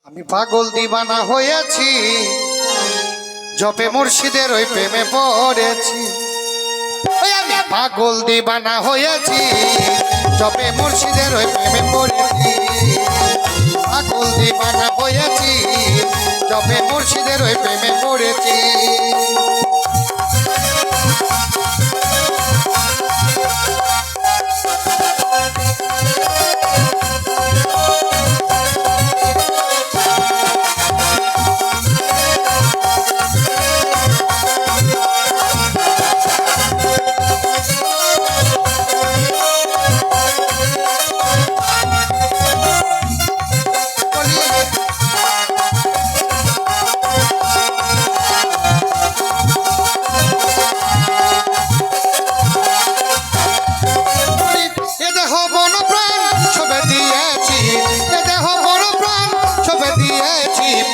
আমি পাগল দিবানা হয়েছি, জপে মুর্শিদের ওই প্রেমে পড়েছি। আমি পাগল দিবানা হয়েছি, জপে মুর্শিদের ওই প্রেমে পড়েছি। পাগল দিবানা হয়েছি, জপে মুর্শিদের ওই প্রেমে পড়েছি।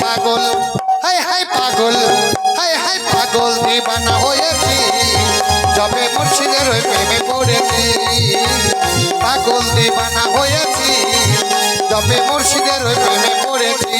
পাগল হাই হাই পাগল, হাই হাই পাগল দিবানা হয়েছি, জপে মুর্শিদের ওই প্রেমে পড়েছি। পাগল দিবানা হয়েছি, জপে মুর্শিদের ওই প্রেমে পড়েছি।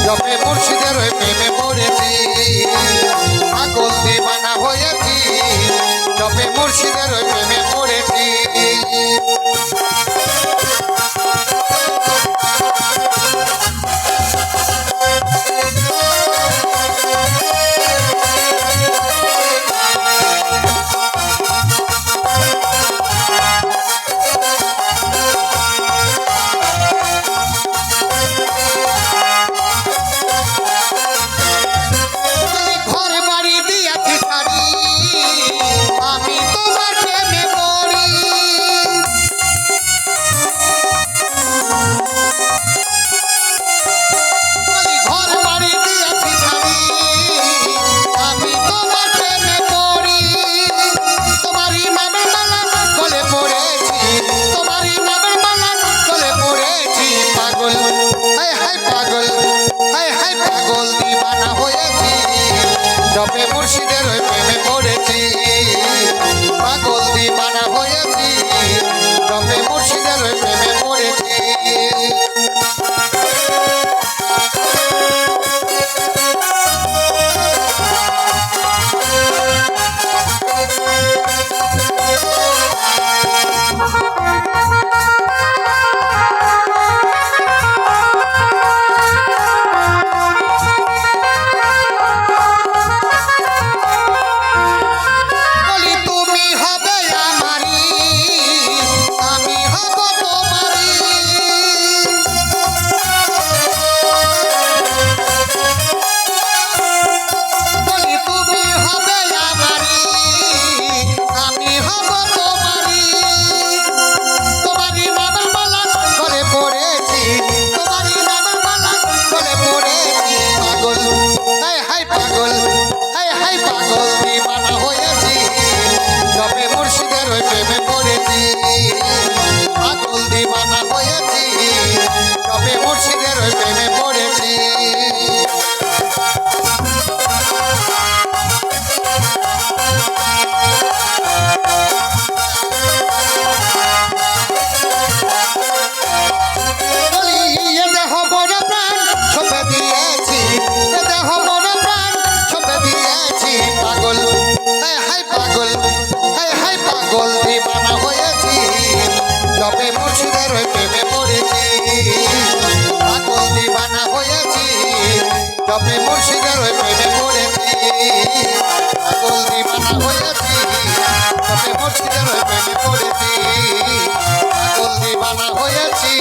জপে মুর্শিদের ওই প্রেমে পড়েছি। পাগল দিবানা হয়েছি, জপে মুর্শিদের ওই প্রেমে পড়েছি। জপে মুর্শিদের ওই প্রেমে পড়েছি। পাগল দিবানা হয়েছি, জপে মুর্শিদের ওই প্রেমে পড়েছি। পাগল দিবানা হয়েছি, জপে মুর্শিদের ওই প্রেমে পড়েছি। দেহ বড় প্রাণ ছপে দিয়েছি, দেহ বড় প্রাণ ছপে দিয়েছি। পাগল হাই হাই পাগল, হাই হাই পাগল দিবানা হয়েছি, জপে মুর্শিদের ওই প্রেমে পড়েছি। পাগল দিবানা হয়েছি, জপে মুর্শিদের ওই প্রেমে পড়েছি। পাগল দিবানা হয়েছি তবে মুর্শিদের ওই প্রেমে পড়েছি পাগল দিবানা হয়েছি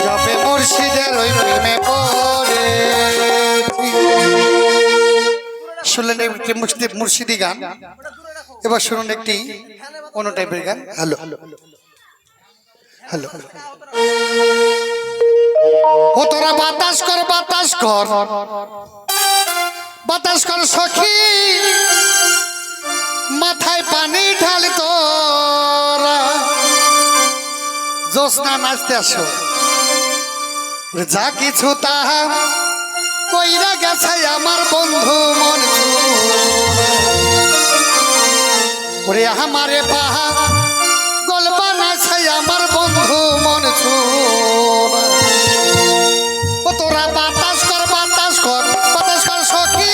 যবে মুর্শিদের ওই প্রেমে পড়েছি। শুনলেন একটি মুর্শিদি গান, এবার শুনুন একটি অন্য টাইপের গান। হ্যালো হ্যালো ও তোরা বাতাস কর বাতাস কর বাতাস কর সখী মাথায় পানি ঢাল তোরা জোসনা নাচতে আসো যা কিছু তাহা কইরা গেছে আমার বন্ধু মন ওরে আমারে পাহা গলবা নাছে আমার বন্ধু মন ও তোরা বাতাস কর বাতাস কর বাতাস কর সখী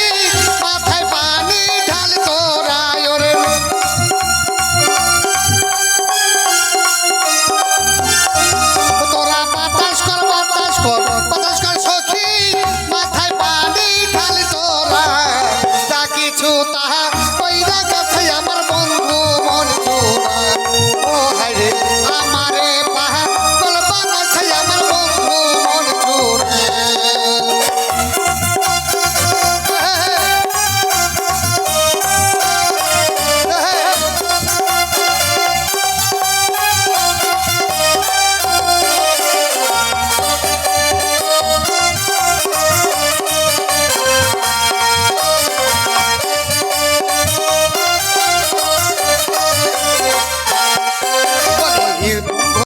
মাথায় পানি ঢাল তোরা ওরে ও তোরা বাতাস কর বাতাস কর বাতাস কর সখী মাথায় পানি ঢাল তোরা যা কিছু তাহা